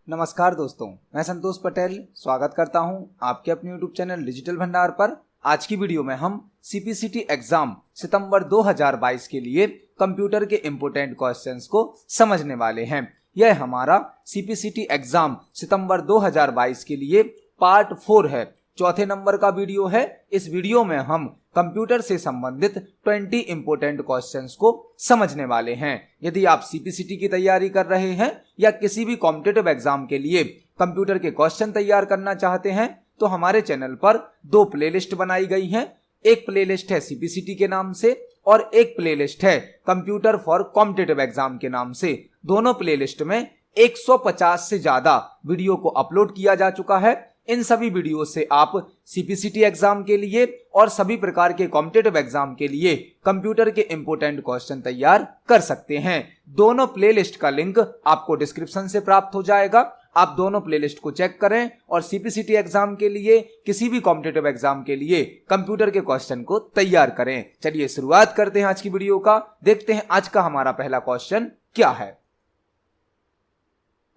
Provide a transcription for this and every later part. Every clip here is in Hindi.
नमस्कार दोस्तों, मैं संतोष पटेल स्वागत करता हूं आपके अपने YouTube चैनल डिजिटल भंडार पर। आज की वीडियो में हम CPCT एग्जाम सितंबर 2022 के लिए कंप्यूटर के इम्पोर्टेंट क्वेश्चंस को समझने वाले हैं। यह हमारा CPCT एग्जाम सितंबर 2022 के लिए पार्ट 4 है, चौथे नंबर का वीडियो है। इस वीडियो में हम कंप्यूटर से संबंधित 20 इंपोर्टेंट क्वेश्चंस को समझने वाले हैं। यदि आप CPCT की तैयारी कर रहे हैं या किसी भी कॉम्पिटिटिव एग्जाम के लिए कंप्यूटर के क्वेश्चन तैयार करना चाहते हैं तो हमारे चैनल पर दो प्लेलिस्ट बनाई गई हैं। एक प्लेलिस्ट है CPCT के नाम से और एक प्लेलिस्ट है कंप्यूटर फॉर कॉम्पिटिटिव एग्जाम के नाम से। दोनों प्लेलिस्ट में 150 से ज्यादा वीडियो को अपलोड किया जा चुका है। इन सभी वीडियो से आप CPCT एग्जाम के लिए और सभी प्रकार के कॉम्पिटिटिव एग्जाम के लिए कंप्यूटर के इंपोर्टेंट क्वेश्चन तैयार कर सकते हैं। दोनों प्लेलिस्ट का लिंक आपको डिस्क्रिप्शन से प्राप्त हो जाएगा। आप दोनों प्लेलिस्ट को चेक करें और CPCT एग्जाम के लिए, किसी भी कॉम्पिटिटिव एग्जाम के लिए कंप्यूटर के क्वेश्चन को तैयार करें। चलिए शुरुआत करते हैं आज की वीडियो का। देखते हैं आज का हमारा पहला क्वेश्चन क्या है।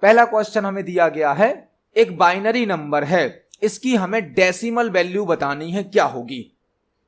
पहला क्वेश्चन हमें दिया गया है, एक बाइनरी नंबर है, इसकी हमें डेसिमल वैल्यू बतानी है, क्या होगी।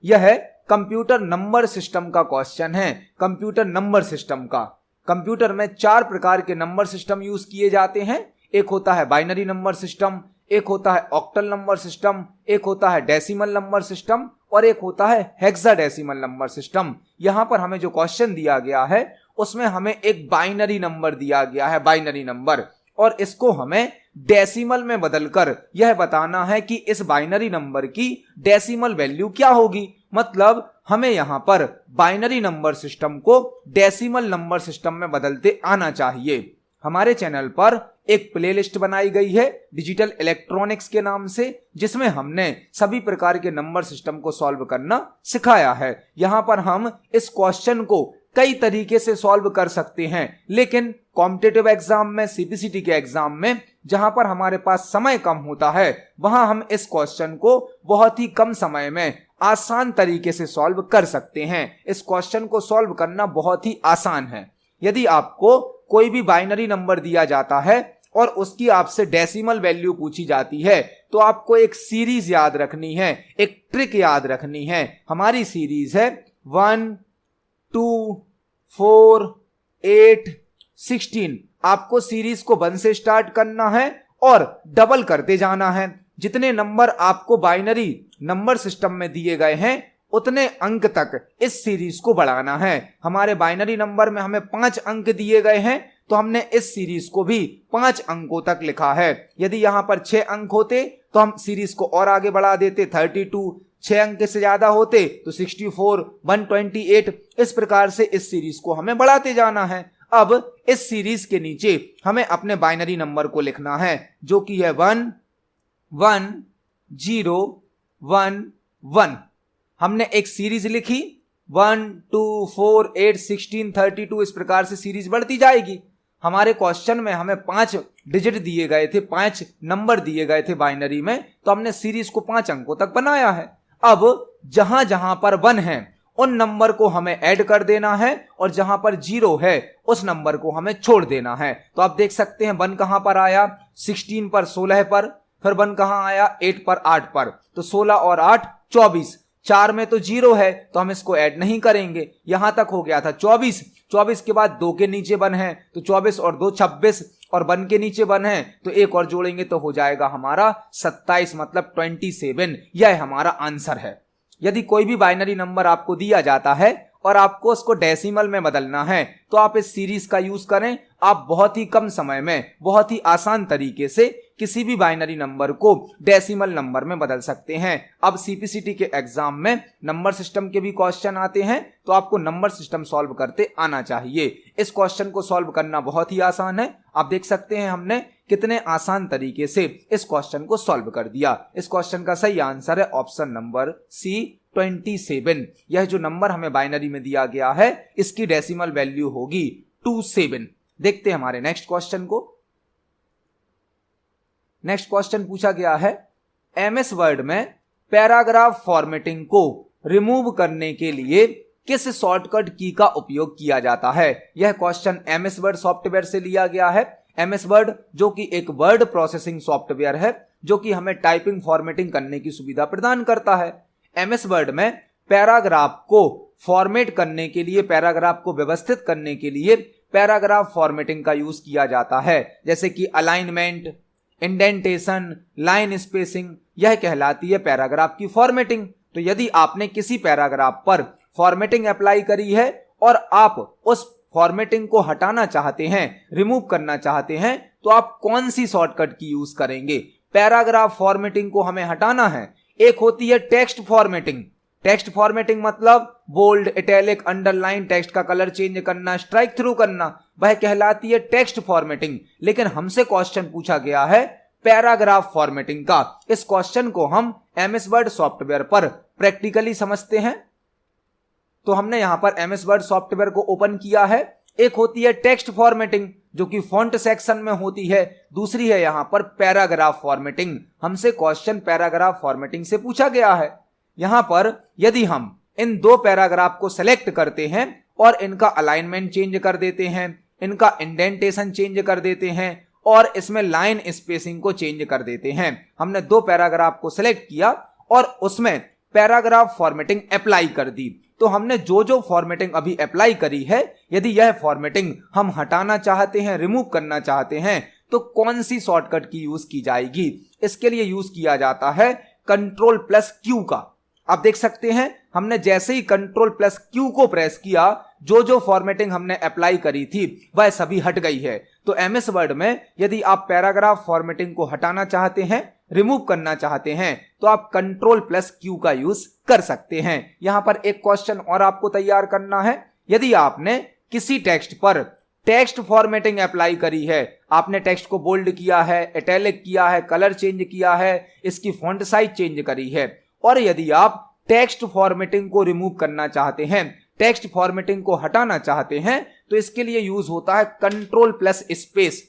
यह कंप्यूटर नंबर सिस्टम का क्वेश्चन है। कंप्यूटर नंबर सिस्टम का, कंप्यूटर में 4 प्रकार के नंबर सिस्टम यूज किए जाते हैं। एक होता है बाइनरी नंबर सिस्टम, एक होता है ऑक्टल नंबर सिस्टम, एक होता है डेसिमल नंबर सिस्टम और एक होता है हेक्साडेसिमल नंबर सिस्टम। यहां पर हमें जो क्वेश्चन दिया गया है उसमें हमें एक बाइनरी नंबर दिया गया है, बाइनरी नंबर, और इसको हमें डेसिमल में बदलकर यह बताना है कि इस बाइनरी नंबर की डेसिमल वैल्यू क्या होगी। मतलब हमें यहां पर बाइनरी नंबर सिस्टम को डेसिमल नंबर सिस्टम में बदलते आना चाहिए। हमारे चैनल पर एक प्लेलिस्ट बनाई गई है डिजिटल इलेक्ट्रॉनिक्स के नाम से, जिसमें हमने सभी प्रकार के नंबर सिस्टम को सॉल्व करना सिखाया है। यहां पर हम इस क्वेश्चन को कई तरीके से सॉल्व कर सकते हैं, लेकिन कॉम्पिटिटिव एग्जाम में, CPCT के एग्जाम में, जहां पर हमारे पास समय कम होता है, वहां हम इस क्वेश्चन को बहुत ही कम समय में आसान तरीके से सॉल्व कर सकते हैं। इस क्वेश्चन को सॉल्व करना बहुत ही आसान है। यदि आपको कोई भी बाइनरी नंबर दिया जाता है और उसकी आपसे डेसिमल वैल्यू पूछी जाती है तो आपको एक सीरीज याद रखनी है, एक ट्रिक याद रखनी है। हमारी सीरीज है 1, 2, 4, 8, 16। आपको सीरीज को 1 से स्टार्ट करना है और डबल करते जाना है। जितने नंबर आपको बाइनरी नंबर सिस्टम में दिए गए हैं उतने अंक तक इस सीरीज को बढ़ाना है। हमारे बाइनरी नंबर में हमें 5 अंक दिए गए हैं तो हमने इस सीरीज को भी 5 अंकों तक लिखा है। यदि यहां पर 6 अंक होते तो हम सीरीज को और आगे बढ़ा देते, 32। 6 अंक से ज्यादा होते तो 64, 128। इस प्रकार से इस सीरीज को हमें बढ़ाते जाना है। अब इस सीरीज के नीचे हमें अपने बाइनरी नंबर को लिखना है, जो कि है 1, 1, 0, 1, 1। हमने एक सीरीज लिखी, 1, 2, 4, 8, 16, 32। इस प्रकार से सीरीज बढ़ती जाएगी। हमारे क्वेश्चन में हमें 5 डिजिट दिए गए थे, 5 नंबर दिए गए थे बाइनरी में, तो हमने सीरीज को 5 अंकों तक बनाया है। अब जहां जहां पर 1 है उन नंबर को हमें ऐड कर देना है और जहां पर 0 है उस नंबर को हमें छोड़ देना है। तो आप देख सकते हैं 1 कहां पर आया, 16 पर, 16 पर, फिर 1 कहां आया, 8 पर, 8 पर, तो 16 और 8 24। 4 में तो 0 है तो हम इसको ऐड नहीं करेंगे। यहां तक हो गया था 24। 24 के बाद 2 के नीचे 1 है तो 24 और 2 26 और 1 के नीचे 1 है तो एक और जोड़ेंगे तो हो जाएगा हमारा 27, मतलब 27। यह हमारा आंसर है। यदि कोई भी बाइनरी नंबर आपको दिया जाता है और आपको उसको डेसिमल में बदलना है तो आप इस सीरीज का यूज करें। आप बहुत ही कम समय में, बहुत ही आसान तरीके से किसी भी बाइनरी नंबर को डेसिमल नंबर में बदल सकते हैं। अब CPCT के एग्जाम में नंबर सिस्टम के भी क्वेश्चन आते हैं तो आपको नंबर सिस्टम सॉल्व करते आना चाहिए। इस क्वेश्चन को सॉल्व करना बहुत ही आसान है। आप देख सकते हैं हमने कितने आसान तरीके से इस क्वेश्चन को सॉल्व कर दिया। इस क्वेश्चन का सही आंसर है ऑप्शन नंबर C, 27। यह जो नंबर हमें बाइनरी में दिया गया है इसकी डेसिमल वैल्यू होगी 27। देखते हैं हमारे नेक्स्ट क्वेश्चन को। नेक्स्ट क्वेश्चन पूछा गया है, MS वर्ड में पैराग्राफ फॉर्मेटिंग को रिमूव करने के लिए किस शॉर्टकट की का उपयोग किया जाता है। यह क्वेश्चन MS वर्ड सॉफ्टवेयर से लिया गया है। MS वर्ड जो कि एक वर्ड प्रोसेसिंग सॉफ्टवेयर है जो कि हमें टाइपिंग फॉर्मेटिंग करने की सुविधा प्रदान करता है। MS वर्ड में पैराग्राफ को फॉर्मेट करने के लिए, पैराग्राफ को व्यवस्थित करने के लिए पैराग्राफ फॉर्मेटिंग का यूज किया जाता है, जैसे कि अलाइनमेंट, इंडेंटेशन, लाइन स्पेसिंग, यह कहलाती है पैराग्राफ की फॉर्मेटिंग। तो यदि आपने किसी पैराग्राफ पर फॉर्मेटिंग अप्लाई करी है और आप उस फॉर्मेटिंग को हटाना चाहते हैं, रिमूव करना चाहते हैं, तो आप कौन सी शॉर्टकट की यूज करेंगे? पैराग्राफ फॉर्मेटिंग को हमें हटाना है। एक होती है टेक्स्ट फॉर्मेटिंग। टेक्स्ट फॉर्मेटिंग मतलब बोल्ड, इटैलिक, अंडरलाइन, टेक्स्ट का कलर चेंज करना, स्ट्राइक थ्रू करना, वह कहलाती है टेक्स्ट फॉर्मेटिंग। लेकिन हमसे क्वेश्चन पूछा गया है पैराग्राफ फॉर्मेटिंग का। इस क्वेश्चन को हम MS वर्ड सॉफ्टवेयर पर प्रैक्टिकली समझते हैं। तो हमने यहां पर MS वर्ड सॉफ्टवेयर को ओपन किया है। एक होती है टेक्स्ट फॉर्मेटिंग जो कि फॉन्ट सेक्शन में होती है, दूसरी है यहां पर पैराग्राफ फॉर्मेटिंग। हमसे क्वेश्चन पैराग्राफ फॉर्मेटिंग से पूछा गया है। यहां पर यदि हम इन दो पैराग्राफ को सेलेक्ट करते हैं और इनका अलाइनमेंट चेंज कर देते हैं, इनका इंडेंटेशन चेंज कर देते हैं और इसमें लाइन स्पेसिंग को चेंज कर देते हैं। हमने दो पैराग्राफ को सिलेक्ट किया और उसमें पैराग्राफ फॉर्मेटिंग अप्लाई कर दी। तो हमने जो जो फॉर्मेटिंग अभी अप्लाई करी है, यदि यह फॉर्मेटिंग हम हटाना चाहते हैं, रिमूव करना चाहते हैं, तो कौन सी शॉर्टकट की यूज की जाएगी? इसके लिए यूज किया जाता है Ctrl+Q का। आप देख सकते हैं हमने जैसे ही Ctrl+Q को प्रेस किया, जो जो फॉर्मेटिंग हमने अप्लाई करी थी वह सभी हट गई है। तो MS वर्ड में यदि आप पैराग्राफ फॉर्मेटिंग को हटाना चाहते हैं, रिमूव करना चाहते हैं, तो आप Ctrl+Q का यूज कर सकते हैं। यहां पर एक क्वेश्चन और आपको तैयार करना है। यदि आपने किसी टेक्स्ट पर टेक्स्ट फॉर्मेटिंग अप्लाई करी है, आपने टेक्स्ट को बोल्ड किया है, इटैलिक किया है, कलर चेंज किया है, इसकी फॉन्ट साइज चेंज करी है, और यदि आप टेक्स्ट फॉर्मेटिंग को रिमूव करना चाहते हैं, टेक्स्ट फॉर्मेटिंग को हटाना चाहते हैं, तो इसके लिए यूज होता है Ctrl+स्पेस।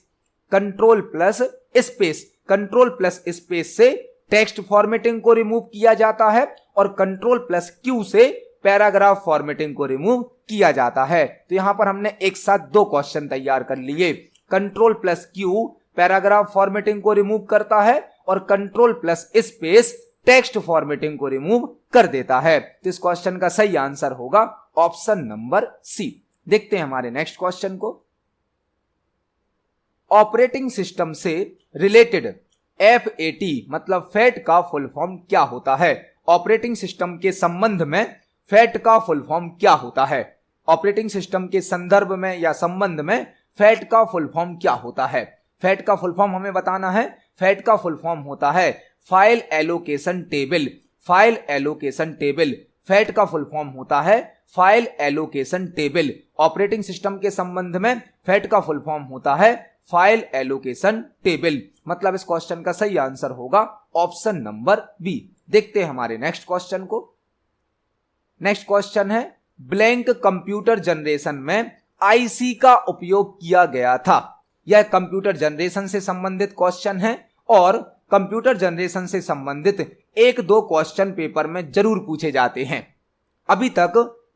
Ctrl+स्पेस से टेक्स्ट फॉर्मेटिंग को रिमूव किया जाता है और Ctrl+Q से पैराग्राफ फॉर्मेटिंग को रिमूव किया जाता है। तो यहां पर हमने एक साथ दो क्वेश्चन तैयार कर लिए। Ctrl+Q पैराग्राफ फॉर्मेटिंग को रिमूव करता है और Ctrl+स्पेस टेक्स्ट फॉर्मेटिंग को रिमूव कर देता है। तो इस क्वेश्चन का सही आंसर होगा ऑप्शन नंबर सी। देखते हैं हमारे नेक्स्ट क्वेश्चन को। ऑपरेटिंग सिस्टम से रिलेटेड FAT मतलब फैट का फुल फॉर्म क्या होता है? ऑपरेटिंग सिस्टम के संबंध में फैट का फुल फॉर्म क्या होता है? ऑपरेटिंग सिस्टम के संदर्भ में या संबंध में फैट का फुल फॉर्म क्या होता है? फैट का फुल फॉर्म हमें बताना है। फैट का फुल फॉर्म होता है file allocation table. File allocation table fat का फुल फॉर्म होता है file allocation table. Operating system के संबंध में फैट का फुल फॉर्म होता है फाइल एलोकेशन टेबल। मतलब इस क्वेश्चन का सही आंसर होगा ऑप्शन नंबर बी। देखते हैं हमारे नेक्स्ट क्वेश्चन को। नेक्स्ट क्वेश्चन है ब्लैंक कंप्यूटर जनरेशन में IC का उपयोग किया गया था। यह कंप्यूटर जनरेशन से संबंधित क्वेश्चन है और कंप्यूटर जनरेशन से संबंधित एक दो क्वेश्चन पेपर में जरूर पूछे जाते हैं। अभी तक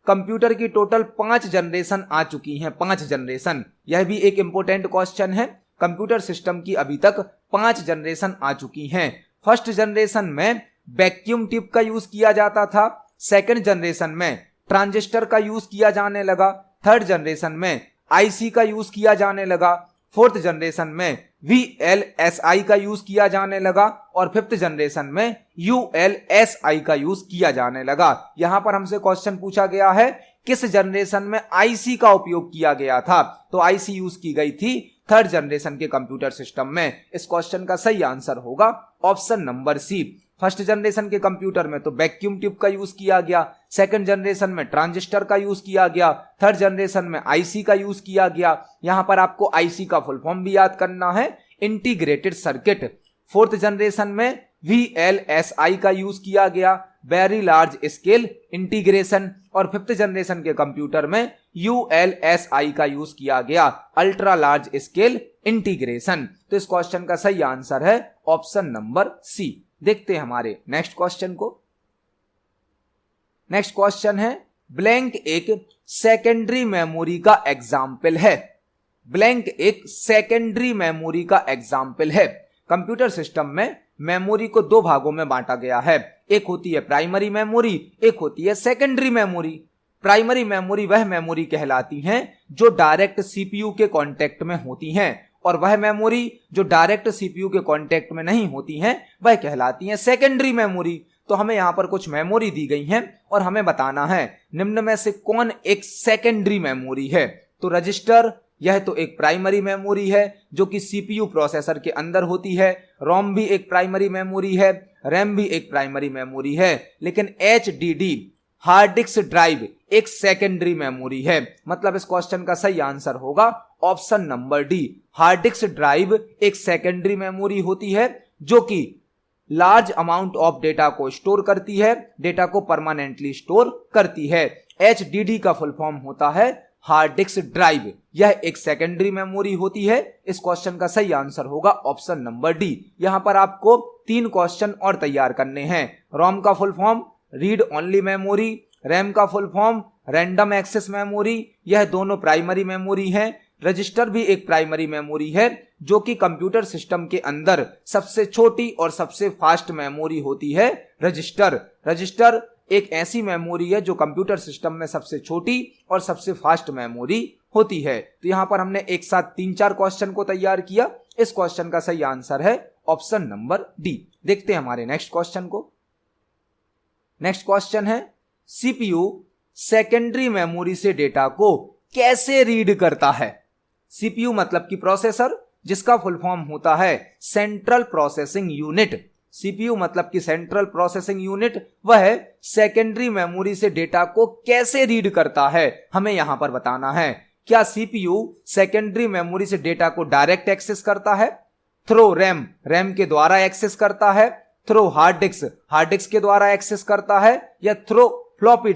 कंप्यूटर की टोटल 5 जनरेशन आ चुकी हैं, 5 जनरेशन। यह भी एक इंपॉर्टेंट क्वेश्चन है। कंप्यूटर सिस्टम की अभी तक 5 जनरेशन आ चुकी हैं। फर्स्ट जनरेशन में वैक्यूम ट्यूब का यूज किया जाता था। सेकंड जनरेशन में ट्रांजिस्टर का यूज किया जाने लगा। थर्ड जनरेशन में IC का यूज किया जाने लगा। फोर्थ जनरेशन में VLSI का यूज किया जाने लगा और फिफ्थ जनरेशन में ULSI का यूज किया जाने लगा। यहां पर हमसे क्वेश्चन पूछा गया है किस जनरेशन में IC का उपयोग किया गया था, तो IC यूज की गई थी थर्ड जनरेशन के कंप्यूटर सिस्टम में। इस क्वेश्चन का सही आंसर होगा option number C. First generation के कंप्यूटर में तो वैक्यूम ट्यूब का यूज किया गया, सेकंड जनरेशन में ट्रांजिस्टर का यूज किया गया, थर्ड जनरेशन में IC का यूज किया गया। यहां पर आपको IC का फुल फॉर्म भी याद करना है, इंटीग्रेटेड सर्किट। फोर्थ जनरेशन में VLSI का यूज किया गया, वेरी लार्ज स्केल इंटीग्रेशन। और फिफ्थ जनरेशन के कंप्यूटर में ULSI का यूज किया गया, अल्ट्रा लार्ज स्केल इंटीग्रेशन। तो इस क्वेश्चन का सही आंसर है ऑप्शन नंबर सी। देखते हैं हमारे नेक्स्ट क्वेश्चन को। नेक्स्ट क्वेश्चन है ब्लैंक एक सेकेंडरी मेमोरी का एग्जाम्पल है। ब्लैंक एक सेकेंडरी मेमोरी का एग्जाम्पल है। कंप्यूटर सिस्टम में मेमोरी को दो भागों में बांटा गया है, एक होती है प्राइमरी मेमोरी, एक होती है सेकेंडरी मेमोरी। प्राइमरी मेमोरी वह मेमोरी कहलाती हैं जो डायरेक्ट सीपीयू के कांटेक्ट में होती हैं, और वह मेमोरी जो डायरेक्ट सीपीयू के कांटेक्ट में नहीं होती हैं वह कहलाती हैं सेकेंडरी मेमोरी। तो हमें यहाँ पर कुछ मेमोरी दी गई हैं और हमें बताना है निम्न में से कौन एक सेकेंडरी मेमोरी है। तो रजिस्टर, यह तो एक प्राइमरी मेमोरी है जो कि सीपीयू प्रोसेसर के अंदर होती है। रोम भी एक प्राइमरी मेमोरी है, रैम भी एक प्राइमरी मेमोरी है, लेकिन एचडीडी हार्ड डिस्क ड्राइव एक सेकेंडरी मेमोरी है। मतलब इस क्वेश्चन का सही आंसर होगा option number D. Hard disk drive एक सेकेंडरी मेमोरी होती है जो कि लार्ज अमाउंट ऑफ डेटा को स्टोर करती है, डेटा को परमानेंटली स्टोर करती है। एचडीडी का फुल फॉर्म होता है हार्ड डिस्क ड्राइव, यह एक सेकेंडरी मेमोरी होती है। इस क्वेश्चन का सही आंसर होगा ऑप्शन नंबर डी। यहां पर आपको 3 क्वेश्चन और तैयार करने हैं। रोम का full form read only memory, RAM का full form random access memory, यह दोनों प्राइमरी मेमोरी हैं। रजिस्टर भी एक प्राइमरी मेमोरी है जो कि कंप्यूटर सिस्टम के अंदर सबसे छोटी और सबसे फास्ट मेमोरी होती है। रजिस्टर एक ऐसी मेमोरी है जो कंप्यूटर सिस्टम में सबसे छोटी और सबसे फास्ट मेमोरी होती है। तो यहां पर हमने एक साथ 3-4 क्वेश्चन को तैयार किया। इस क्वेश्चन का सही आंसर है ऑप्शन नंबर डी। देखते हैं हमारे नेक्स्ट क्वेश्चन को। नेक्स्ट क्वेश्चन है सीपीयू सेकेंडरी मेमोरी से डेटा को कैसे रीड करता है। सीपीयू मतलब कि प्रोसेसर, जिसका फुल फॉर्म होता है सेंट्रल प्रोसेसिंग यूनिट। सीपीयू मतलब कि सेंट्रल प्रोसेसिंग यूनिट, वह सेकेंडरी मेमोरी से डेटा को कैसे रीड करता है, हमें यहां पर बताना है। क्या सीपीयू सेकेंडरी मेमोरी से डेटा को डायरेक्ट एक्सेस करता है, थ्रू रैम के द्वारा एक्सेस करता है, थ्रू हार्ड डिस्क के द्वारा एक्सेस करता है, या थ्रू फ्लॉपी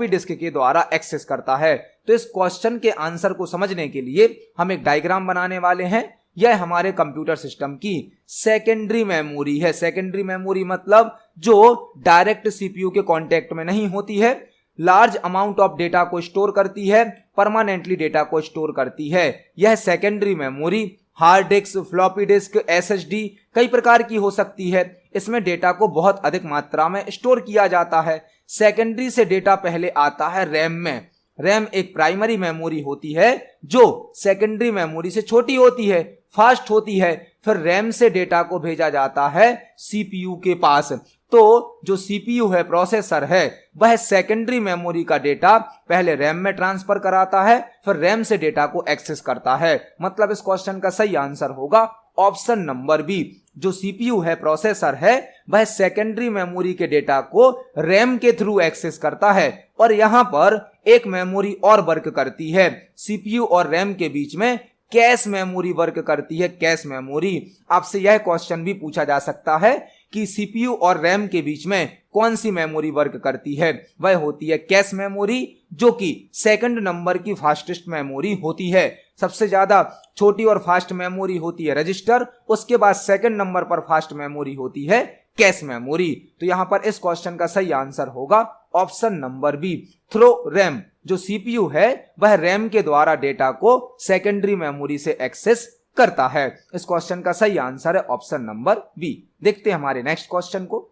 डिस्क के द्वारा एक्सेस करता है। तो इस क्वेश्चन के आंसर को समझने के लिए हम एक डायग्राम बनाने वाले हैं। यह हमारे कंप्यूटर सिस्टम की सेकेंडरी मेमोरी है। सेकेंडरी मेमोरी मतलब जो डायरेक्ट सीपीयू के कांटेक्ट में नहीं होती है, लार्ज अमाउंट ऑफ डेटा को स्टोर करती है, परमानेंटली डेटा को स्टोर करती है। यह secondary memory hard disk, floppy disk, SSD कई प्रकार की हो सकती है। इसमें डेटा को बहुत अधिक मात्रा में स्टोर किया जाता है। सेकेंडरी से डेटा पहले आता है रैम में। रैम एक प्राइमरी मेमोरी होती है जो सेकेंडरी मेमोरी से छोटी होती है, फास्ट होती है। फिर रैम से डेटा को भेजा जाता है सीपीयू के पास। तो जो सीपीयू है, प्रोसेसर है, वह सेकेंडरी मेमोरी का डेटा पहले रैम में ट्रांसफर कराता है, फिर रैम से डेटा को एक्सेस करता है। मतलब इस क्वेश्चन का सही आंसर होगा ऑप्शन नंबर बी। जो सीपीयू है, प्रोसेसर है, वह सेकेंडरी मेमोरी के डेटा को रैम के थ्रू एक्सेस करता है। और यहां पर एक मेमोरी और वर्क करती है, सीपीयू और रैम के बीच में कैश मेमोरी वर्क करती है। कैश मेमोरी, आपसे यह क्वेश्चन भी पूछा जा सकता है कि सीपीयू और रैम के बीच में कौन सी मेमोरी वर्क करती है। वह होती है कैश मेमोरी, जो कि सेकंड नंबर की फास्टेस्ट मेमोरी होती है। सबसे ज्यादा छोटी और फास्ट मेमोरी होती है रजिस्टर, उसके बाद सेकंड नंबर पर फास्ट मेमोरी होती है कैश मेमोरी। तो यहां पर इस क्वेश्चन का सही आंसर होगा option number B, through RAM. जो सीपीयू है वह रैम के द्वारा डेटा को सेकेंडरी मेमोरी से एक्सेस करता है। इस क्वेश्चन का सही आंसर है ऑप्शन नंबर बी। देखते हैं हमारे नेक्स्ट क्वेश्चन को।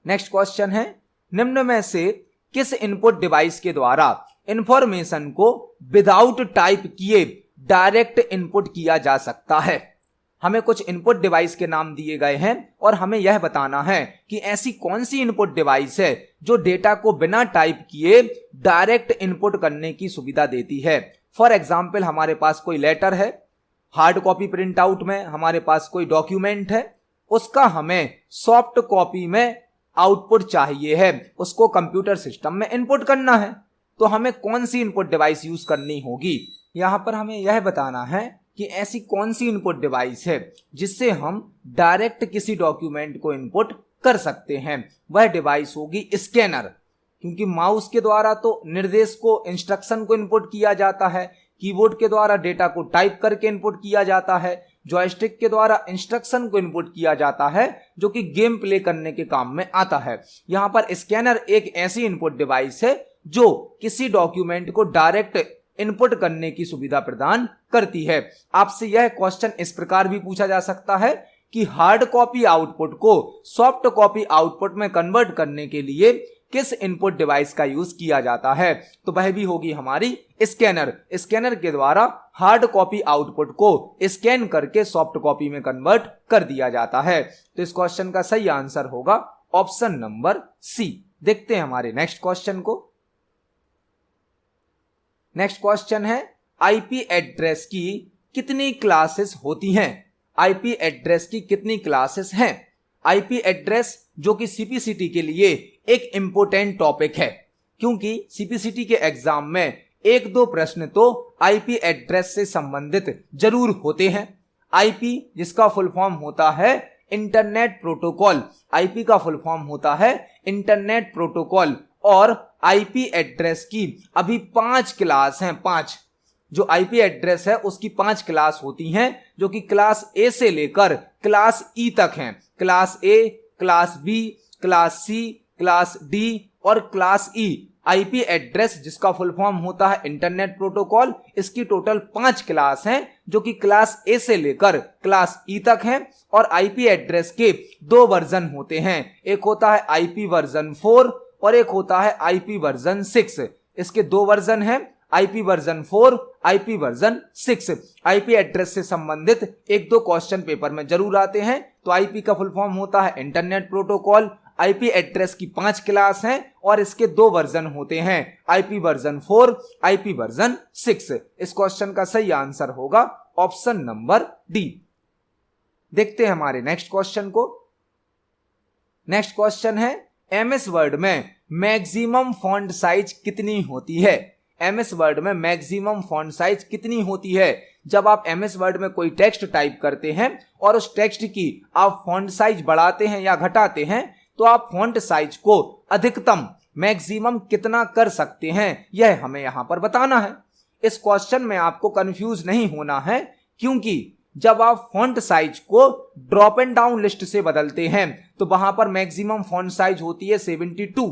नेक्स्ट क्वेश्चन है निम्न में से किस इनपुट डिवाइस के द्वारा इंफॉर्मेशन को विदाउट टाइप किए डायरेक्ट इनपुट किया जा सकता है। हमें कुछ इनपुट डिवाइस के नाम दिए गए हैं और हमें यह बताना है कि ऐसी कौन सी इनपुट डिवाइस है जो डेटा को बिना टाइप किए डायरेक्ट इनपुट करने की सुविधा देती है। फॉर एग्जाम्पल, हमारे पास कोई लेटर है, हार्ड कॉपी प्रिंट आउट में हमारे पास कोई डॉक्यूमेंट है, उसका हमें सॉफ्ट कॉपी में आउटपुट चाहिए है, उसको कंप्यूटर सिस्टम में इनपुट करना है। तो हमें कौन सी इनपुट डिवाइस यूज करनी होगी। यहां पर हमें यह बताना है कि ऐसी कौन सी इनपुट डिवाइस है जिससे हम डायरेक्ट किसी डॉक्यूमेंट को इनपुट कर सकते हैं। वह डिवाइस होगी स्कैनर, क्योंकि माउस के द्वारा तो निर्देश को, इंस्ट्रक्शन को इनपुट किया जाता है, कीबोर्ड के द्वारा डेटा को टाइप करके इनपुट किया जाता है, जॉयस्टिक के द्वारा इंस्ट्रक्शन को इनपुट किया जाता है जो कि गेम प्ले करने के काम में आता है। यहां पर स्कैनर एक ऐसी इनपुट डिवाइस है जो किसी डॉक्यूमेंट को डायरेक्ट इनपुट करने की सुविधा प्रदान करती है। आपसे यह क्वेश्चन इस प्रकार भी पूछा जा सकता है कि हार्ड कॉपी आउटपुट को सॉफ्ट कॉपी आउटपुट में कन्वर्ट करने के लिए किस इनपुट डिवाइस का यूज किया जाता है, तो वह भी होगी हमारी स्कैनर। स्कैनर के द्वारा हार्ड कॉपी आउटपुट को स्कैन करके सॉफ्ट कॉपी में कन्वर्ट कर दिया जाता है। तो इस क्वेश्चन का सही आंसर होगा ऑप्शन नंबर सी। देखते हैं हमारे नेक्स्ट क्वेश्चन को। नेक्स्ट क्वेश्चन है आईपी एड्रेस की कितनी क्लासेस होती हैं? आईपी एड्रेस की कितनी क्लासेस हैं? आईपी एड्रेस जो कि सीपीसीटी के लिए एक इंपोर्टेंट टॉपिक है, क्योंकि सीपीसीटी के एग्जाम में एक दो प्रश्न तो आईपी एड्रेस से संबंधित जरूर होते हैं। आईपी जिसका फुल फॉर्म होता है इंटरनेट प्रोटोकॉल, आईपी का फुल फॉर्म होता है इंटरनेट प्रोटोकॉल, और आईपी एड्रेस की अभी 5 क्लास हैं। 5 जो आईपी एड्रेस है उसकी 5 क्लास होती हैं, जो कि क्लास ए से लेकर क्लास ई तक हैं। Class A, class B, class C, class D और क्लास ई। आईपी एड्रेस जिसका फुल फॉर्म होता है इंटरनेट प्रोटोकॉल, इसकी टोटल 5 क्लास हैं, जो कि क्लास ए से लेकर क्लास ई तक हैं। और आईपी एड्रेस के 2 वर्जन होते हैं, एक होता है आईपी वर्जन 4 और एक होता है आईपी वर्जन 6। इसके 2 वर्जन हैं, IP version 4, IP version 6। IP address से संबंधित एक दो क्वेश्चन पेपर में जरूर आते हैं। तो आईपी का फुल फॉर्म होता है इंटरनेट प्रोटोकॉल, आईपी एड्रेस की 5 क्लास हैं और इसके 2 वर्जन होते हैं, आईपी वर्जन 4, आईपी वर्जन 6। इस क्वेश्चन का सही आंसर होगा ऑप्शन नंबर डी। देखते हैं हमारे नेक्स्ट क्वेश्चन को। नेक्स्ट क्वेश्चन है एमएस वर्ड में मैक्सिमम फॉन्ट साइज कितनी होती है? एमएस वर्ड में मैक्सिमम फॉन्ट साइज कितनी होती है? जब आप एमएस वर्ड में कोई टेक्स्ट टाइप करते हैं और उस टेक्स्ट की आप फॉन्ट साइज बढ़ाते हैं या घटाते हैं, तो आप फॉन्ट साइज को अधिकतम मैक्सिमम कितना कर सकते हैं, यह हमें यहां पर बताना है। इस क्वेश्चन में आपको कंफ्यूज नहीं होना है, क्योंकि जब आप फॉन्ट साइज को ड्रॉप एंड डाउन लिस्ट से बदलते हैं तो वहां पर मैक्सिमम फॉन्ट साइज होती है 72।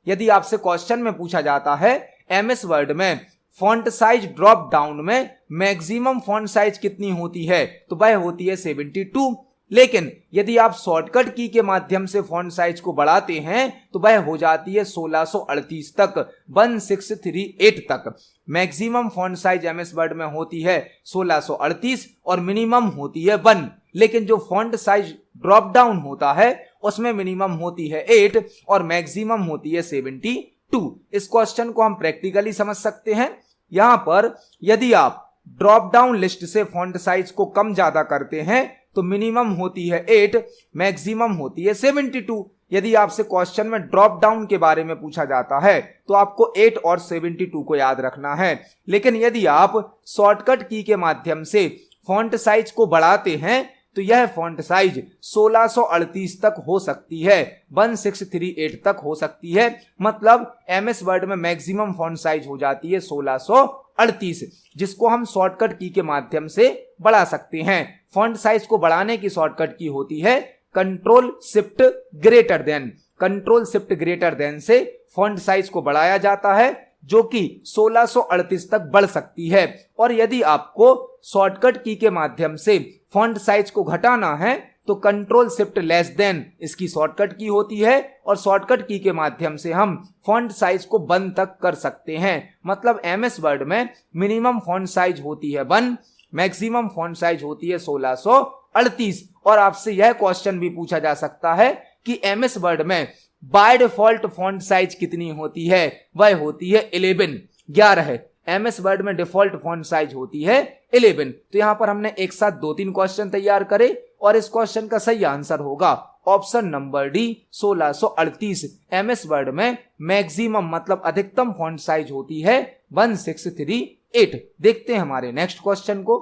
यदि आपसे क्वेश्चन में पूछा जाता है एमएस वर्ड में फॉन्ट साइज ड्रॉप डाउन में मैक्सिमम फॉन्ट साइज कितनी होती है, तो वह होती है 72। लेकिन यदि आप शॉर्टकट की के माध्यम से फॉन्ट साइज को बढ़ाते हैं तो वह हो जाती है 1638 तक, 1638 तक। Maximum font size MS Word में होती है 1638 और मिनिमम होती है 1। लेकिन जो फॉन्ट साइज ड्रॉप डाउन होता है उसमें मिनिमम होती है 8 और मैक्सिमम होती है 72। इस क्वेश्चन को हम प्रैक्टिकली समझ सकते हैं। यहां पर यदि आप ड्रॉप डाउन लिस्ट से फॉन्ट साइज को कम ज्यादा करते हैं तो मिनिमम होती है 8, मैक्सिमम होती है 72। यदि आपसे क्वेश्चन में ड्रॉप डाउन के बारे में पूछा जाता है तो आपको 8 और 72 को याद रखना है। लेकिन यदि आप शॉर्टकट की के माध्यम से फॉन्ट साइज को बढ़ाते हैं तो यह फॉन्ट साइज 1638 तक हो सकती है, 1638 तक हो सकती है। मतलब एमएस वर्ड में मैक्सिमम फॉन्ट साइज हो जाती है 1638, जिसको हम शॉर्टकट की के माध्यम से बढ़ा सकते हैं। फॉन्ट साइज को बढ़ाने की शॉर्टकट की होती है control shift greater than. Control shift greater than से फॉन्ट साइज को बढ़ाया जाता है, जो कि 1638 तक बढ़ सकती है। और यदि आपको शॉर्टकट की के माध्यम से फॉन्ट साइज को घटाना है तो कंट्रोल शिफ्ट लेस देन इसकी शॉर्टकट की होती है, और शॉर्टकट की के माध्यम से हम फॉन्ट साइज को 1 तक कर सकते हैं। मतलब एमएस वर्ड में मिनिमम फॉन्ट साइज होती है 1, मैक्सिमम फॉन्ट साइज होती है 1638। और आपसे यह क्वेश्चन भी पूछा जा सकता है कि एमएस वर्ड में बाय डिफॉल्ट फॉन्ट साइज कितनी होती है, वह होती है 11 है। एमएस वर्ड में डिफॉल्ट फॉन्ट साइज होती है 11। तो यहां पर हमने एक साथ 2-3 क्वेश्चन तैयार करे और इस क्वेश्चन का सही आंसर होगा option number D 1638। MS Word में मैक्सिमम मतलब अधिकतम फॉन्ट साइज होती है 1638। देखते हैं हमारे नेक्स्ट क्वेश्चन को।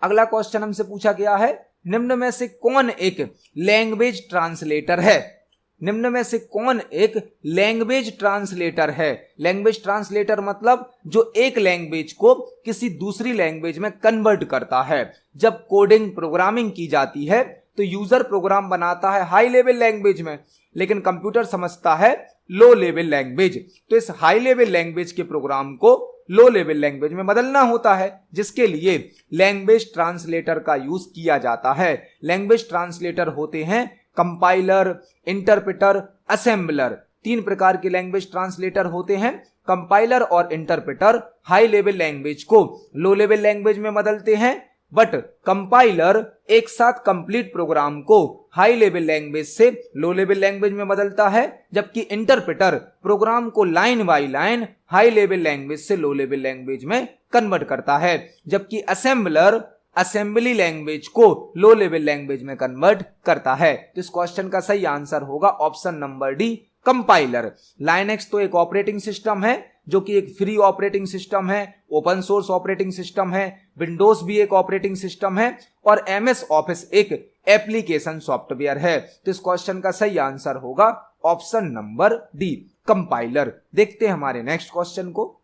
अगला क्वेश्चन हमसे पूछा गया है निम्न में से कौन एक लैंग्वेज ट्रांसलेटर है? निम्न में से कौन एक लैंग्वेज ट्रांसलेटर है? लैंग्वेज ट्रांसलेटर मतलब जो एक लैंग्वेज को किसी दूसरी लैंग्वेज में कन्वर्ट करता है। जब कोडिंग प्रोग्रामिंग की जाती है तो यूजर प्रोग्राम बनाता है हाई लेवल लैंग्वेज में, लेकिन कंप्यूटर समझता है लो लेवल लैंग्वेज। तो इस हाई लेवल लैंग्वेज के प्रोग्राम को लो लेवल लैंग्वेज में बदलना होता है, जिसके लिए लैंग्वेज ट्रांसलेटर का यूज किया जाता है। लैंग्वेज ट्रांसलेटर होते हैं कंपाइलर, इंटरप्रेटर, असेंबलर। 3 प्रकार के लैंग्वेज ट्रांसलेटर होते हैं। कंपाइलर और इंटरप्रेटर हाई लेवल लैंग्वेज को लो लेवल लैंग्वेज में बदलते हैं, बट कंपाइलर एक साथ कंप्लीट प्रोग्राम को हाई लेवल लैंग्वेज से लो लेवल लैंग्वेज में बदलता है, जबकि इंटरप्रेटर प्रोग्राम को line by line high level language से लो लेवल लैंग्वेज में कन्वर्ट करता है, जबकि असेंबलर असेंबली लैंग्वेज को लो लेवल लैंग्वेज में कन्वर्ट करता है। तो इस क्वेश्चन का सही आंसर होगा option number D, compiler. Linux तो एक ऑपरेटिंग सिस्टम है जो कि एक फ्री ऑपरेटिंग सिस्टम है, ओपन सोर्स ऑपरेटिंग सिस्टम है। विंडोज भी एक ऑपरेटिंग सिस्टम है और एमएस ऑफिस एक एप्लीकेशन सॉफ्टवेयर है। तो इस क्वेश्चन का सही आंसर होगा ऑप्शन नंबर डी, कंपाइलर। देखते हैं हमारे नेक्स्ट क्वेश्चन को।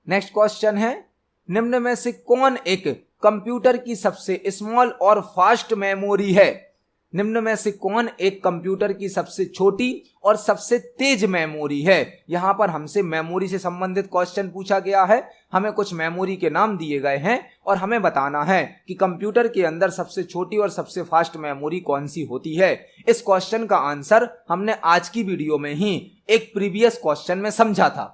नेक्स्ट क्वेश्चन है, निम्न में से कौन एक कंप्यूटर की सबसे स्मॉल और फास्ट मेमोरी है? निम्न में से कौन एक कंप्यूटर की सबसे छोटी और सबसे तेज मेमोरी है? यहां पर हमसे मेमोरी से संबंधित क्वेश्चन पूछा गया है। हमें कुछ मेमोरी के नाम दिए गए हैं और हमें बताना है कि कंप्यूटर के अंदर सबसे छोटी और सबसे फास्ट मेमोरी कौन सी होती है। इस क्वेश्चन का आंसर हमने आज की वीडियो में ही एक प्रीवियस क्वेश्चन में समझा था।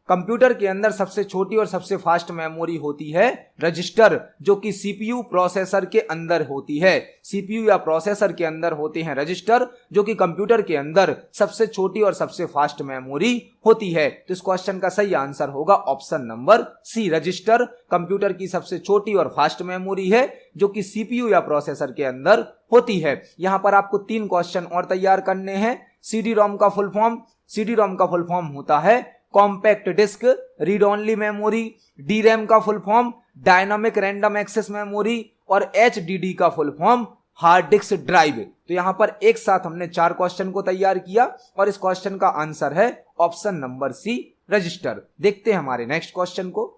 कंप्यूटर के अंदर सबसे छोटी और सबसे फास्ट मेमोरी होती है रजिस्टर, जो कि सीपीयू प्रोसेसर के अंदर होती है। सीपीयू या प्रोसेसर के अंदर होते हैं रजिस्टर, जो कि कंप्यूटर के अंदर सबसे छोटी और सबसे फास्ट मेमोरी होती है। तो इस क्वेश्चन का सही आंसर होगा option number C, register computer की सबसे छोटी और फास्ट मेमोरी है, जो कि सीपीयू या प्रोसेसर के अंदर होती है। यहां पर आपको 3 क्वेश्चन और तैयार करने हैं। सीडी रोम का फुल फॉर्म, सीडी रोम का फुल फॉर्म होता है compact disc read only memory. D RAM का full form dynamic random access memory और एचडीडी का full form hard disk drive. तो यहां पर एक साथ हमने 4 क्वेश्चन को तैयार किया और इस क्वेश्चन का आंसर है ऑप्शन नंबर सी, रजिस्टर। देखते हैं हमारे नेक्स्ट क्वेश्चन को।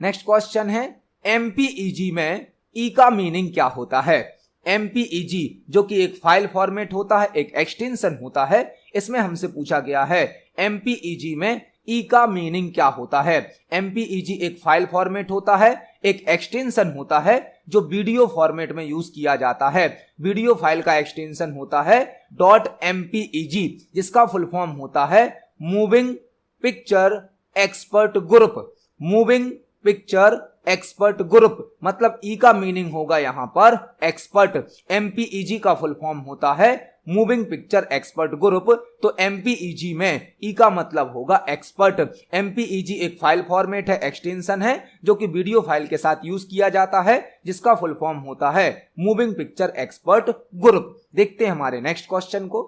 नेक्स्ट क्वेश्चन है, एमपीईजी में ई का मीनिंग क्या होता है? एमपीईजी जो कि एक फाइल फॉर्मेट होता है, एक एक्सटेंशन होता है, इसमें हमसे पूछा गया है एमपीईजी में ई का मीनिंग क्या होता है। एमपीईजी एक फाइल फॉर्मेट होता है, एक एक्सटेंशन होता है जो वीडियो फॉर्मेट में यूज किया जाता है। वीडियो फाइल का एक्सटेंशन होता है .mpeg, जिसका फुल फॉर्म होता है moving picture expert group. Moving picture expert group मतलब ई का मीनिंग होगा यहां पर एक्सपर्ट। एमपीईजी का फुल फॉर्म होता है मूविंग पिक्चर एक्सपर्ट ग्रुप। तो एमपीईजी में ई का मतलब होगा एक्सपर्ट। एमपीईजी एक फाइल फॉर्मेट है, एक्सटेंशन है जो कि वीडियो फाइल के साथ यूज किया जाता है, जिसका फुल फॉर्म होता है मूविंग पिक्चर एक्सपर्ट ग्रुप। देखते हैं हमारे नेक्स्ट क्वेश्चन को।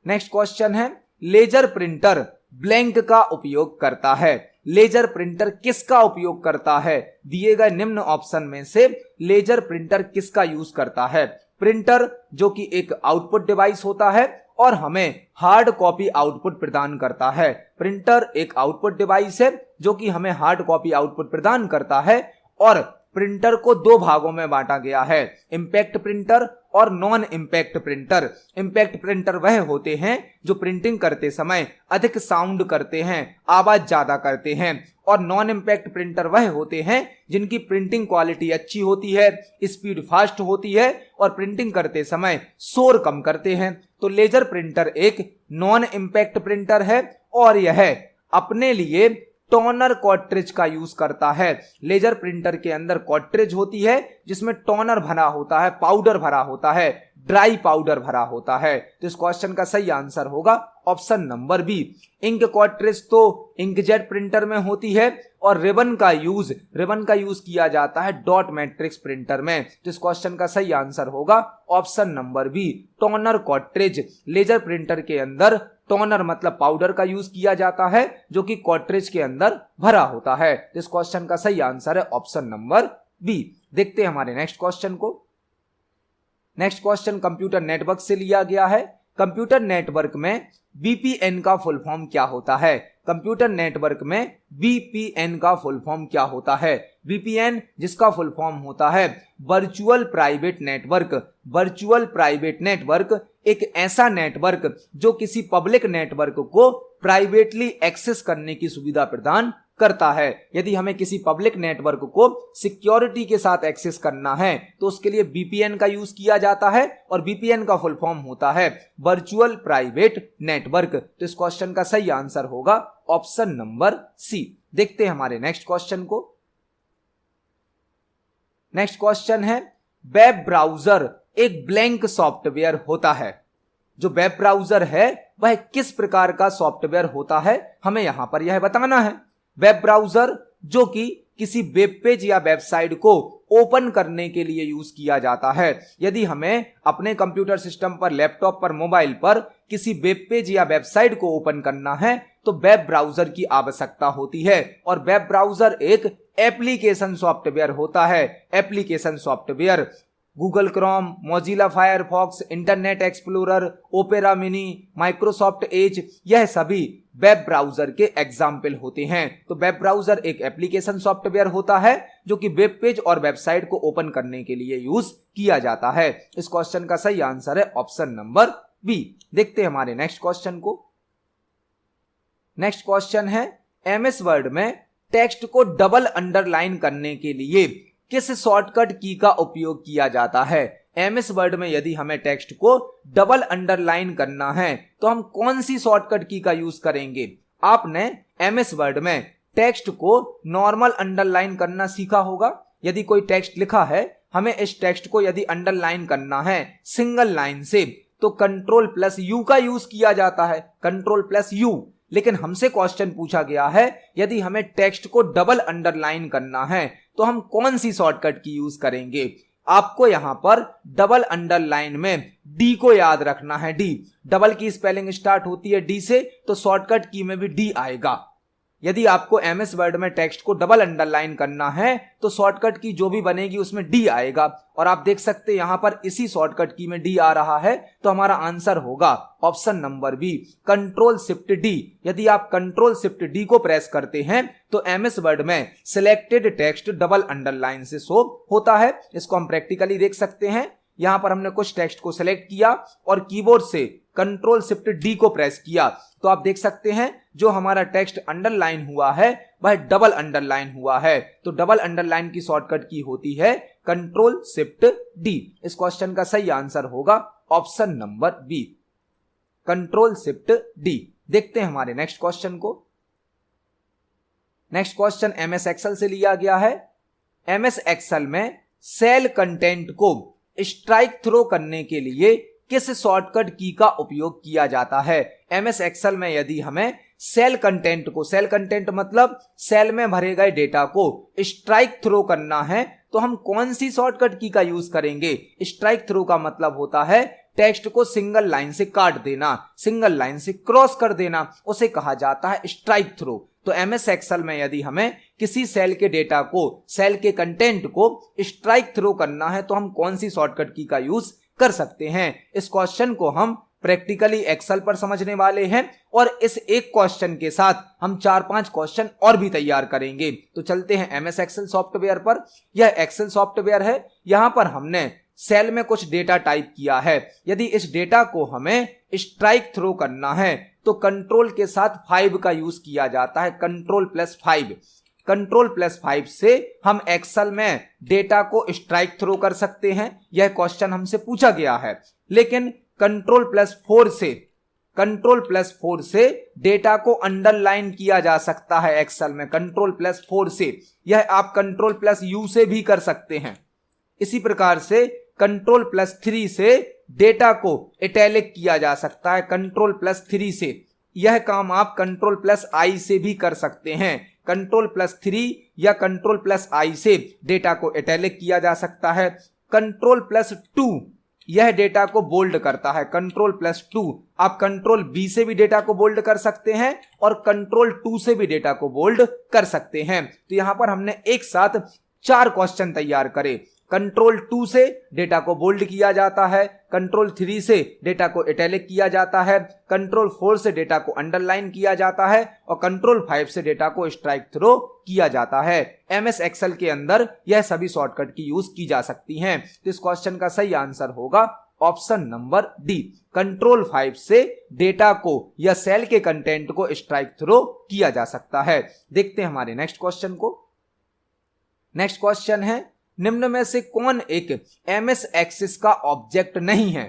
नेक्स्ट क्वेश्चन है, लेजर प्रिंटर ब्लैंक का उपयोग करता है। लेजर प्रिंटर किसका उपयोग करता है? दिए गए निम्न ऑप्शन में से लेजर प्रिंटर किसका यूज करता है? प्रिंटर जो कि एक आउटपुट डिवाइस होता है और हमें हार्ड कॉपी आउटपुट प्रदान करता है। प्रिंटर एक आउटपुट डिवाइस है जो कि हमें हार्ड कॉपी आउटपुट प्रदान करता है और प्रिंटर को 2 भागों में बांटा गया है, इंपैक्ट प्रिंटर और non impact printer. Impact printer वह होते हैं जो प्रिंटिंग करते समय अधिक साउंड करते हैं, आवाज ज्यादा करते हैं, और नॉन इंपैक्ट प्रिंटर वह होते हैं जिनकी प्रिंटिंग क्वालिटी अच्छी होती है, स्पीड फास्ट होती है और प्रिंटिंग करते समय शोर कम करते हैं। तो लेजर प्रिंटर एक नॉन इंपैक्ट प्रिंटर है और यह अपने लिए टोनर कॉर्ट्रिज का यूज करता है। लेजर प्रिंटर के अंदर कॉर्ट्रिज होती है जिसमें टोनर भरा होता है, पाउडर भरा होता है, ड्राई पाउडर भरा होता है। तो इस क्वेश्चन का सही आंसर होगा ऑप्शन नंबर बी। इंक कॉर्ट्रिज तो इंकजेट प्रिंटर में होती है और रिबन का यूज किया जाता है डॉट मैट्रिक्स प्रिंटर में। तो इस क्वेश्चन का सही आंसर होगा option number B, toner cartridge. Laser printer के अंदर टोनर मतलब पाउडर का यूज किया जाता है जो कि कॉर्ट्रिज के अंदर भरा होता है। तो इस क्वेश्चन का सही आंसर है ऑप्शन नंबर बी। देखते हैं हमारे नेक्स्ट क्वेश्चन को। नेक्स्ट क्वेश्चन कंप्यूटर नेटवर्क से लिया गया है। कंप्यूटर नेटवर्क में बीपीएन का फुल फॉर्म क्या होता है? कंप्यूटर नेटवर्क में बीपीएन का फुल फॉर्म क्या होता है? बीपीएन जिसका फुल फॉर्म होता है virtual private network. Virtual private network एक ऐसा नेटवर्क जो किसी पब्लिक नेटवर्क को प्राइवेटली एक्सेस करने की सुविधा प्रदान करता है। यदि हमें किसी पब्लिक नेटवर्क को सिक्योरिटी के साथ एक्सेस करना है तो उसके लिए बीपीएन का यूज किया जाता है और बीपीएन का फुल फॉर्म होता है वर्चुअल प्राइवेट नेटवर्क। तो इस क्वेश्चन का सही आंसर होगा ऑप्शन नंबर सी। देखते हैं हमारे नेक्स्ट क्वेश्चन को। नेक्स्ट क्वेश्चन है वेब ब्राउजर एक ब्लैंक सॉफ्टवेयर होता है। जो वेब ब्राउजर है वह किस प्रकार का सॉफ्टवेयर होता है, हमें यहां पर यह बताना है। वेब ब्राउजर जो कि किसी वेब पेज या वेबसाइट को ओपन करने के लिए यूज किया जाता है। यदि हमें अपने कंप्यूटर सिस्टम पर, लैपटॉप पर, मोबाइल पर किसी वेब पेज या वेबसाइट को ओपन करना है तो वेब ब्राउजर की आवश्यकता होती है। और वेब ब्राउजर एक एप्लीकेशन सॉफ्टवेयर होता है। Application software Google Chrome, Mozilla Firefox, internet explorer, opera mini, Microsoft Edge, यह सभी वेब ब्राउजर के एग्जाम्पल होते हैं। तो वेब ब्राउजर एक एप्लीकेशन सॉफ्टवेयर होता है जो कि वेब पेज और वेबसाइट को ओपन करने के लिए यूज किया जाता है। इस क्वेश्चन का सही आंसर है ऑप्शन नंबर बी। देखते हैं हमारे नेक्स्ट क्वेश्चन को। नेक्स्ट क्वेश्चन है एमएस वर्ड में टेक्स्ट को डबल अंडरलाइन करने के लिए किस शॉर्टकट की का उपयोग किया जाता है? एमएस वर्ड में यदि हमें टेक्स्ट को डबल अंडरलाइन करना है तो हम कौन सी शॉर्टकट की का यूज करेंगे? आपने एमएस वर्ड में टेक्स्ट को नॉर्मल अंडरलाइन करना सीखा होगा। यदि कोई टेक्स्ट लिखा है, हमें इस टेक्स्ट को यदि अंडरलाइन करना है सिंगल लाइन से तो कंट्रोल प्लस यू का यूज किया जाता है, कंट्रोल प्लस यू। लेकिन हमसे क्वेश्चन पूछा गया है यदि हमें टेक्स्ट को डबल अंडरलाइन करना है तो हम कौन सी शॉर्टकट की यूज करेंगे? आपको यहां पर डबल अंडरलाइन में डी को याद रखना है। डी, डबल की स्पेलिंग स्टार्ट होती है डी से, तो शॉर्टकट की में भी डी आएगा। यदि आपको एमएस वर्ड में टेक्स्ट को डबल अंडरलाइन करना है तो शॉर्टकट की जो भी बनेगी उसमें डी आएगा। और आप देख सकते हैं यहां पर इसी शॉर्टकट की में डी आ रहा है, तो हमारा आंसर होगा option number B, control shift D. यदि आप कंट्रोल शिफ्ट डी को प्रेस करते हैं तो एमएस वर्ड में सिलेक्टेड टेक्स्ट डबल अंडरलाइन से शो होता है। इसको हम प्रैक्टिकली देख सकते हैं। यहां पर हमने कुछ टेक्स्ट को सिलेक्ट किया और कीबोर्ड से कंट्रोल शिफ्ट डी को प्रेस किया तो आप देख सकते हैं जो हमारा टेक्स्ट अंडरलाइन हुआ है वह डबल अंडरलाइन हुआ है। तो डबल अंडरलाइन की शॉर्टकट की होती है कंट्रोल शिफ्ट डी। इस क्वेश्चन का सही आंसर होगा option number B, control shift D. देखते हैं हमारे नेक्स्ट क्वेश्चन को। नेक्स्ट क्वेश्चन एमएस एक्सेल से लिया गया है। एमएस एक्सेल में सेल कंटेंट को स्ट्राइक थ्रो करने के लिए किस शॉर्टकट की का उपयोग किया जाता है? एमएस एक्सेल में यदि हमें सेल कंटेंट को, सेल कंटेंट मतलब सेल में भरे गए डेटा को स्ट्राइक थ्रो करना है तो हम कौन सी शॉर्टकट की का यूज करेंगे? स्ट्राइक थ्रो का मतलब होता है टेक्स्ट को सिंगल लाइन से काट देना, सिंगल लाइन से क्रॉस कर देना, उसे कहा जाता है स्ट्राइक थ्रो। तो एमएस एक्सेल में यदि हमें किसी सेल के डेटा को, सेल के कंटेंट को स्ट्राइक थ्रो करना है तो हम कौन सी शॉर्टकट की का यूज कर सकते हैं? इस क्वेश्चन को हम प्रैक्टिकली एक्सेल पर समझने वाले हैं और इस एक क्वेश्चन के साथ हम 4-5 क्वेश्चन और भी तैयार करेंगे। तो चलते हैं एमएस एक्सेल सॉफ्टवेयर पर। यह एक्सेल सॉफ्टवेयर है। यहां पर हमने सेल में कुछ डेटा टाइप किया है। यदि इस डेटा को हमें स्ट्राइक थ्रो करना है तो कंट्रोल के साथ 5 का यूज किया जाता है, कंट्रोल प्लस 5। कंट्रोल प्लस 5 से हम एक्सेल में डेटा को स्ट्राइक थ्रो कर सकते हैं। यह क्वेश्चन हमसे पूछा गया है। लेकिन कंट्रोल प्लस 4 से डेटा को अंडरलाइन किया जा सकता है एक्सेल में, कंट्रोल प्लस 4 से। यह आप कंट्रोल प्लस यू से भी कर सकते हैं। इसी प्रकार से कंट्रोल प्लस 3 से डेटा को इटैलिक किया जा सकता है, कंट्रोल प्लस 3 से। यह काम आप कंट्रोल प्लस आई से भी कर सकते हैं। कंट्रोल प्लस 3 या कंट्रोल प्लस आई से डेटा को इटैलिक किया जा सकता है। कंट्रोल प्लस 2 यह डेटा को बोल्ड करता है, कंट्रोल प्लस 2। आप कंट्रोल बी से भी डेटा को बोल्ड कर सकते हैं और कंट्रोल 2 से भी डेटा को बोल्ड कर सकते हैं। तो यहां पर हमने एक साथ 4 क्वेश्चन तैयार करे। कंट्रोल 2 से डेटा को बोल्ड किया जाता है, कंट्रोल 3 से डेटा को इटैलिक किया जाता है, कंट्रोल 4 से डेटा को अंडरलाइन किया जाता है और कंट्रोल 5 से डेटा को स्ट्राइक थ्रो किया जाता है। एमएस एक्सेल के अंदर यह सभी शॉर्टकट की यूज की जा सकती हैं। तो इस क्वेश्चन का सही आंसर होगा ऑप्शन नंबर डी, कंट्रोल 5 से डेटा को या सेल के कंटेंट को स्ट्राइक थ्रो किया जा सकता है। देखते हैं हमारे नेक्स्ट क्वेश्चन को। नेक्स्ट क्वेश्चन है, निम्न में से कौन एक एमएस एक्सिस का ऑब्जेक्ट नहीं है?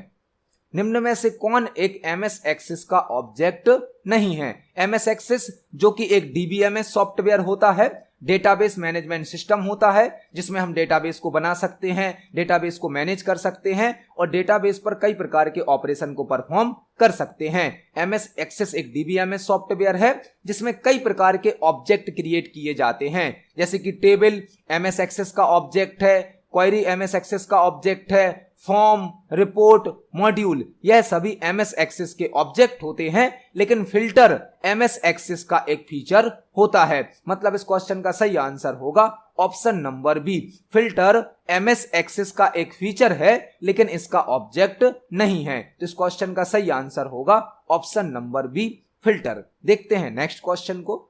निम्न में से कौन एक एमएस एक्सिस का ऑब्जेक्ट नहीं है? एमएस एक्सिस जो कि एक डीबीएमएस सॉफ्टवेयर होता है, डेटाबेस मैनेजमेंट सिस्टम होता है, जिसमें हम डेटाबेस को बना सकते हैं, डेटाबेस को मैनेज कर सकते हैं और डेटाबेस पर कई प्रकार के ऑपरेशन को परफॉर्म कर सकते हैं। एमएस एक्सेस एक डीबीएमएस सॉफ्टवेयर है जिसमें कई प्रकार के ऑब्जेक्ट क्रिएट किए जाते हैं, जैसे कि टेबल एमएस एक्सेस का ऑब्जेक्ट है, क्वेरी एमएस एक्सेस का ऑब्जेक्ट है, फॉर्म, रिपोर्ट, मॉड्यूल, यह सभी एमएस एक्सेस के ऑब्जेक्ट होते हैं। लेकिन फिल्टर एमएस एक्सेस का एक फीचर होता है। मतलब इस क्वेश्चन का सही आंसर होगा option number B, filter MS Access का एक फीचर है लेकिन इसका ऑब्जेक्ट नहीं है। तो इस क्वेश्चन का सही आंसर होगा ऑप्शन नंबर बी, फिल्टर। देखते हैं नेक्स्ट क्वेश्चन को।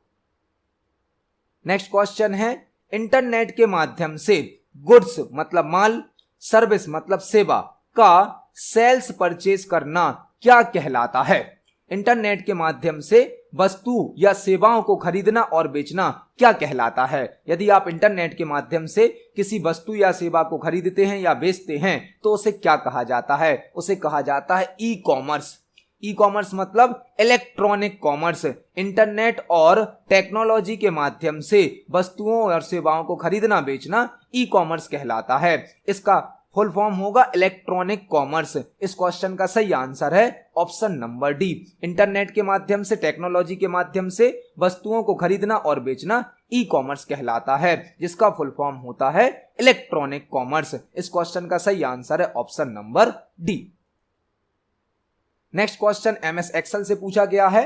नेक्स्ट क्वेश्चन है, इंटरनेट के माध्यम से गुड्स मतलब माल, सर्विस मतलब सेवा का सेल्स परचेज करना क्या कहलाता है? इंटरनेट के माध्यम से वस्तु या सेवाओं को खरीदना और बेचना क्या कहलाता है? यदि आप इंटरनेट के माध्यम से किसी वस्तु या सेवा को खरीदते हैं या बेचते हैं तो उसे क्या कहा जाता है? उसे कहा जाता है ई कॉमर्स। ई कॉमर्स मतलब इलेक्ट्रॉनिक कॉमर्स। इंटरनेट और टेक्नोलॉजी के माध्यम से वस्तुओं और सेवाओं को खरीदना बेचना ई कॉमर्स कहलाता है। इसका फुल फॉर्म होगा इलेक्ट्रॉनिक कॉमर्स। इस क्वेश्चन का सही आंसर है ऑप्शन नंबर डी, इंटरनेट के माध्यम से, टेक्नोलॉजी के माध्यम से वस्तुओं को खरीदना और बेचना ई कॉमर्स कहलाता है, जिसका फुल फॉर्म होता है इलेक्ट्रॉनिक कॉमर्स। इस क्वेश्चन का सही आंसर है option number D. Next question MS Excel से पूछा गया है।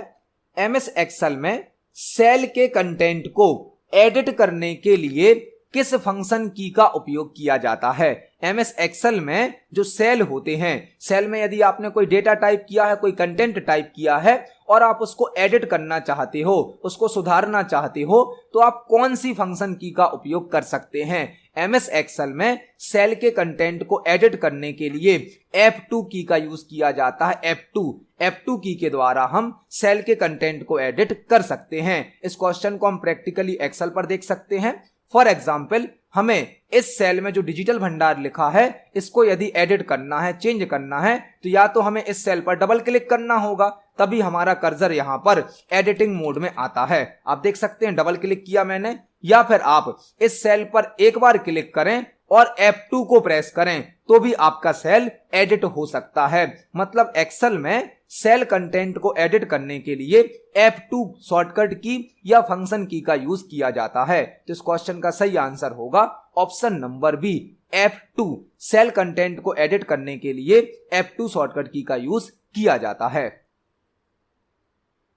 एमएस एक्सेल में सेल के कंटेंट को एडिट करने के लिए किस फंक्शन की का उपयोग किया जाता है? एमएस एक्सेल में जो सेल होते हैं, सेल में यदि आपने कोई डेटा टाइप किया है, कोई कंटेंट टाइप किया है और आप उसको एडिट करना चाहते हो, उसको सुधारना चाहते हो, तो आप कौन सी फंक्शन की का उपयोग कर सकते हैं? एमएस एक्सेल में सेल के कंटेंट को एडिट करने के लिए F2 की का यूज किया जाता है। F2 की के द्वारा हम सेल के कंटेंट को एडिट कर सकते हैं। इस क्वेश्चन को हम प्रैक्टिकली एक्सेल पर देख सकते हैं। फॉर एग्जाम्पल, हमें इस सेल में जो डिजिटल भंडार लिखा है इसको यदि एडिट करना है, चेंज करना है, तो या तो हमें इस सेल पर डबल क्लिक करना होगा, तभी हमारा कर्सर यहां पर एडिटिंग मोड में आता है। आप देख सकते हैं डबल क्लिक किया मैंने, या फिर आप इस सेल पर एक बार क्लिक करें और F2 को प्रेस करें तो भी आपका सेल एडिट हो सकता है। मतलब एक्सेल में सेल कंटेंट को एडिट करने के लिए F2 शॉर्टकट की या फंक्शन की का यूज किया जाता है। तो इस क्वेश्चन का सही आंसर होगा option number B, F2। Cell content को एडिट करने के लिए F2 शॉर्टकट की का यूज किया जाता है।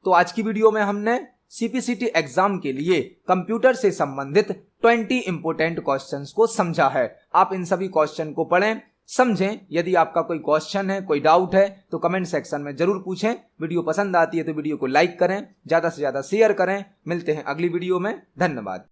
तो आज की वीडियो में हमने सीपीसीटी एग्जाम के लिए कंप्यूटर से संबंधित 20 इंपोर्टेंट क्वेश्चंस को समझा है। आप इन सभी क्वेश्चन को पढ़ें, समझें। यदि आपका कोई क्वेश्चन है, कोई डाउट है तो कमेंट सेक्शन में जरूर पूछें। वीडियो पसंद आती है तो वीडियो को लाइक करें, ज्यादा से ज्यादा शेयर करें। मिलते हैं अगली वीडियो में। धन्यवाद।